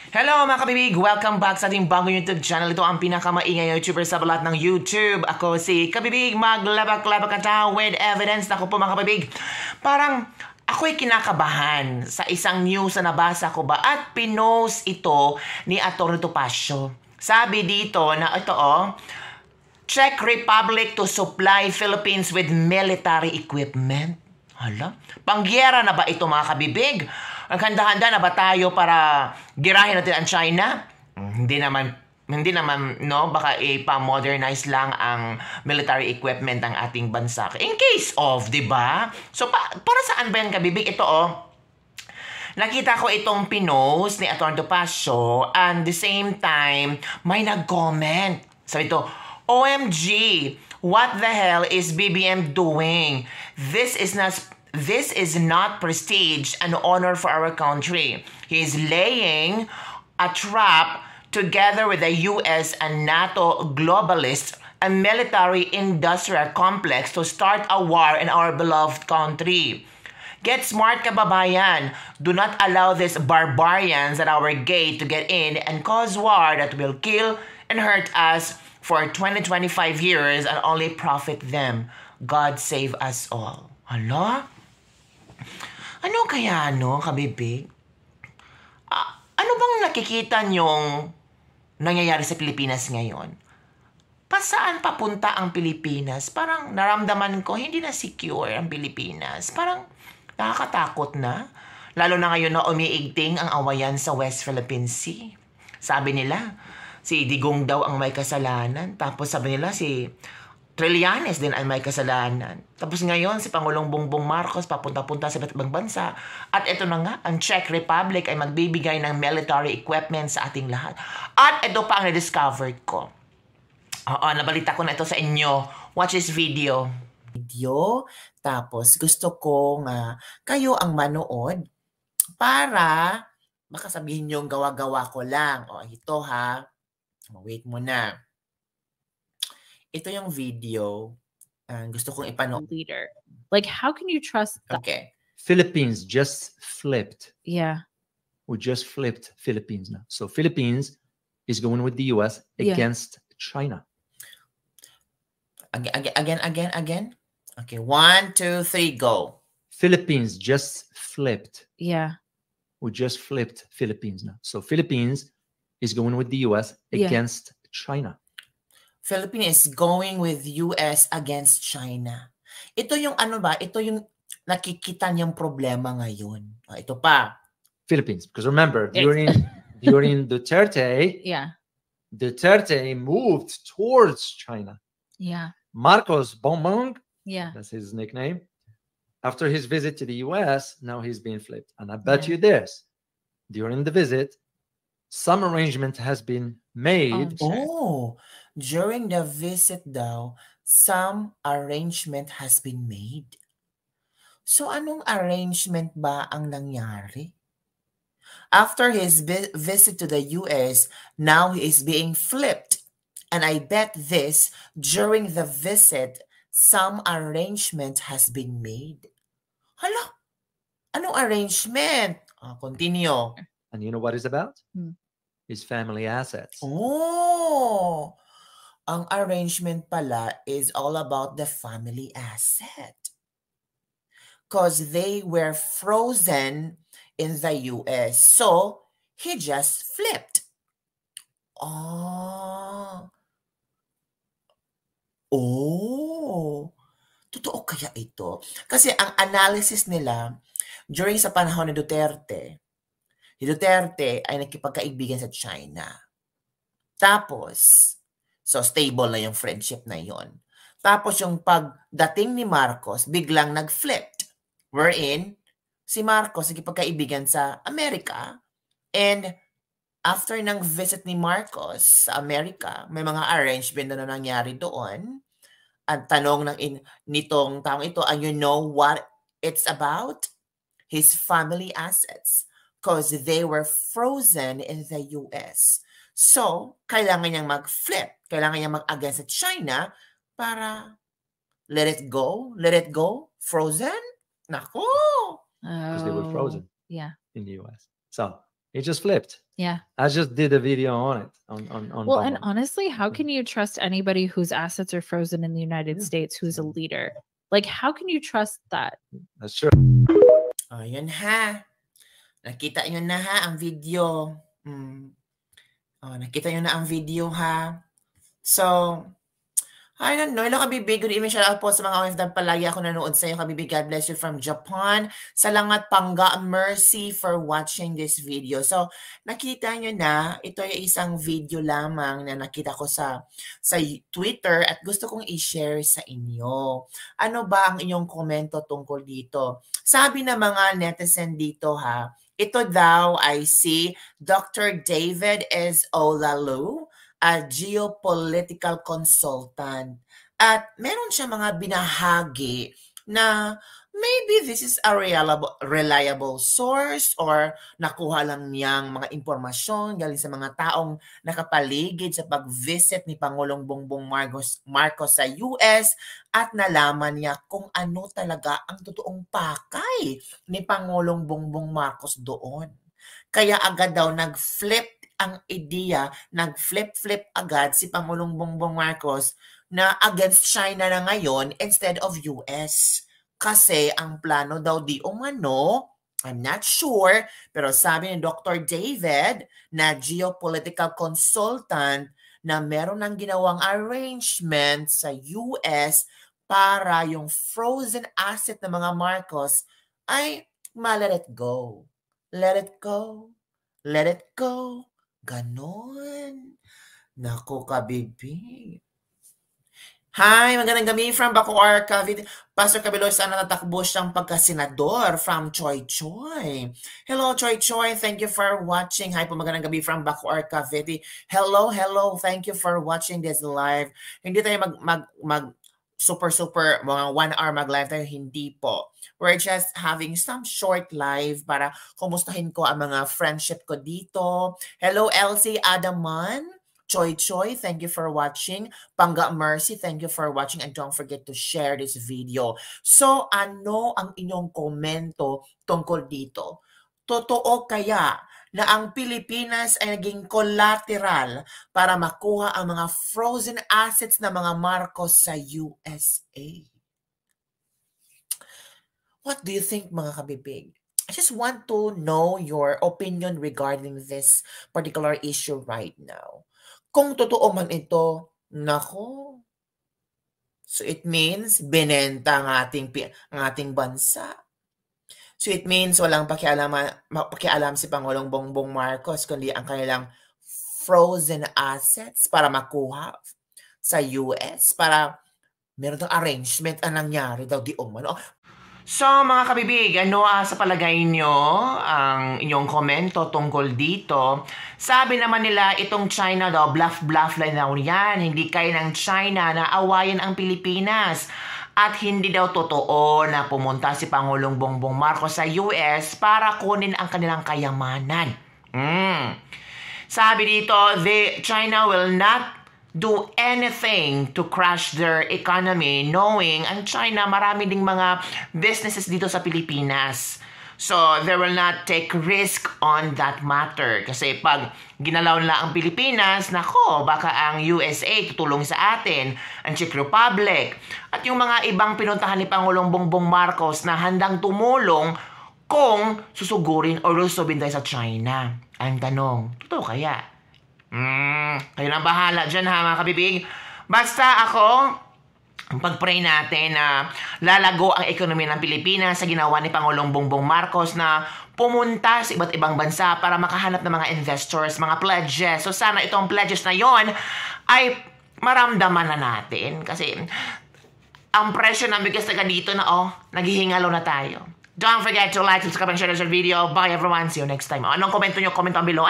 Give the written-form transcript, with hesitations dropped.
Hello mga kabibig! Welcome back sa ating bagong YouTube channel. Ito ang pinakamaingay YouTuber sa balat ng YouTube. Ako si Kabibig, maglabak-labak ka with evidence. Ako po mga kabibig, parang ako'y kinakabahan sa isang news na nabasa ko ba at pinost ito ni Atty. Topacio. Sabi dito na ito Czech Republic to supply Philippines with military equipment. Hala, pangyera na ba ito mga kabibig? Ang handa-handa na ba tayo para girahin natin ang China? Hindi naman, no? Baka ipa-modernize lang ang military equipment ng ating bansa. In case of, di ba? So, para saan ba yan, kabibig? Ito, nakita ko itong pinost ni Atty. Topacio and the same time, may nag-comment. Sabi ito, OMG, what the hell is BBM doing? This is not prestige and honor for our country. He is laying a trap together with the US and NATO globalists and military-industrial complex to start a war in our beloved country. Get smart, kababayan. Do not allow these barbarians at our gate to get in and cause war that will kill and hurt us for 20-25 years and only profit them. God save us all. Hala? Ano kaya, kabibig? Ano bang nakikita nyong nangyayari sa Pilipinas ngayon? Saan papunta ang Pilipinas? Parang naramdaman ko, hindi na secure ang Pilipinas. Parang nakakatakot na. Lalo na ngayon na umiigting ang awayan sa West Philippine Sea. Sabi nila, si Digong daw ang may kasalanan. Tapos sabi nila, si Trillanes din ay may kasalanan. Tapos ngayon, si Pangulong Bongbong Marcos papunta-punta sa iba't ibang bansa. At ito na nga, ang Czech Republic ay magbibigay ng military equipment sa ating lahat. At ito pa ang na-discover ko. Nabalita ko na ito sa inyo. Watch this video. Tapos gusto ko nga kayo ang manood para makasabihin yung gawa-gawa ko lang. Ito ha. Wait muna. Ito yung video. Gusto kong ipanood. Leader. Like, how can you trust that? Okay. Philippines just flipped. Yeah. We just flipped Philippines now. So Philippines is going with the US against China. Again. Okay, 1, 2, 3, go. Philippines just flipped. Yeah. We just flipped Philippines now. So Philippines is going with the US against China. Philippines is going with US against China. Ito yung ito yung nakikita niyang problema ngayon. Ito pa. Philippines, because remember, during Duterte, Duterte moved towards China. Yeah. Marcos Bongbong, that's his nickname. After his visit to the US, now he's being flipped. And I bet you this, during the visit, some arrangement has been made. During the visit daw, some arrangement has been made. So anong arrangement ba ang nangyari? After his visit to the US, now he is being flipped. And I bet this, during the visit, some arrangement has been made. Hala? Anong arrangement? Continue. And you know what it's about? His family assets. Ang arrangement pala is all about the family asset. Because they were frozen in the US. So, he just flipped. Totoo kaya ito? Kasi ang analysis nila, during sa panahon ni Duterte, si Duterte ay nakipagkaibigan sa China. Tapos, so stable na yung friendship na yon. Tapos yung pagdating ni Marcos, biglang nag-flipped. Wherein, si Marcos nakipagkaibigan sa Amerika. And after ng visit ni Marcos sa Amerika, may mga arrangement na nangyari doon. Ang tanong nitong taong ito, and you know what it's about? His family assets. Because they were frozen in the US. So, kailangan niyang mag-flip. Kailangan niyang mag-against sa China para let it go, frozen. Nako! Because they were frozen in the US. So It just flipped. Yeah. I just did a video on it. Well, and Bumble. honestly, how can you trust anybody whose assets are frozen in the United Yeah. States who's a leader? Like, how can you trust that? That's true. Oh, yun ha. Nakita nyo na ha ang video. Oh, nakita nyo na ang video ha. So, I don't know. Hello, Kabibig. Good evening. Shout out po sa mga OFW. Palagi ako nanood sa iyo, Kabibig. God bless you from Japan. Salamat, Pangga Mercy, for watching this video. So, nakita nyo na, ito ay isang video lamang na nakita ko sa Twitter at gusto kong i-share sa inyo. Ano ba ang inyong komento tungkol dito? Sabi ng mga netizen dito ha, ito daw ay si Dr. David S. Olalu, a geopolitical consultant. At meron siya mga binahagi na maybe this is a reliable source or nakuha lang niyang mga impormasyon galing sa mga taong nakapaligid sa pag-visit ni Pangulong Bongbong Marcos sa US at nalaman niya kung ano talaga ang totoong pakay ni Pangulong Bongbong Marcos doon. Kaya agad daw nag-flip ang ideya, nag-flip agad si Pangulong Bongbong Marcos na against China na ngayon instead of US. Kasi ang plano daw di umano, I'm not sure, pero sabi ni Dr. David na geopolitical consultant na meron ng ginawang arrangement sa US para yung frozen asset ng mga Marcos ay ma-let it go. Let it go. Let it go. Ganon. Naku, Kabibig. Hi, magandang gabi from Bacoor, Cavite. Pastor Cabello, sana natakbo siyang pagkasenador from Choi Choi. Hello, Choi Choi. Thank you for watching. Hi po, magandang gabi from Bacoor, Cavite. Hello. Thank you for watching this live. Hindi tayo super mga 1 hour mag-live tayo. Hindi po. We're just having some short live para kumustahin ko ang mga friendship ko dito. Hello, Elsie Adaman. Choi Choi, thank you for watching. Pangga Mercy, thank you for watching. And don't forget to share this video. So, ano ang inyong komento tungkol dito? Totoo kaya na ang Pilipinas ay naging collateral para makuha ang mga frozen assets ng mga Marcos sa USA? What do you think, mga kabibig? I just want to know your opinion regarding this particular issue right now. Kung totoo man ito, nako. So it means binenta ang ating bansa. So it means walang pakialam si Pangulong Bongbong Marcos kundi ang kanilang frozen assets para makuha sa US para meron ng arrangement ang nangyari daw di umano. So mga kabibig, ano sa palagay nyo ang inyong komento tungkol dito? Sabi naman nila itong China daw, bluff lang daw yan. Hindi kaya ng China na awayan ang Pilipinas. At hindi daw totoo na pumunta si Pangulong Bongbong Marcos sa US para kunin ang kanilang kayamanan. Sabi dito, China will not do anything to crush their economy, knowing ang China marami ding mga businesses dito sa Pilipinas. So, they will not take risk on that matter. Kasi pag ginalaw nila ang Pilipinas, nako, baka ang USA tutulong sa atin, ang Czech Republic, at yung mga ibang pinuntahan ni Pangulong Bongbong Marcos na handang tumulong kung susugurin o lusubin tayo sa China. Ang tanong, totoo kaya? Kayo na bahala dyan ha mga kabibig. Basta ako, pag-pray natin na lalago ang ekonomiya ng Pilipinas sa ginawa ni Pangulong Bongbong Marcos na pumunta sa iba't ibang bansa para makahanap ng mga investors, mga pledges. So sana itong pledges na yon ay maramdaman na natin. Kasi ang presyo ng bigas na ganito na naghihingalo na tayo. Don't forget to like, subscribe, and share this video. Bye everyone. See you next time. Anong komento nyo? Comment down below.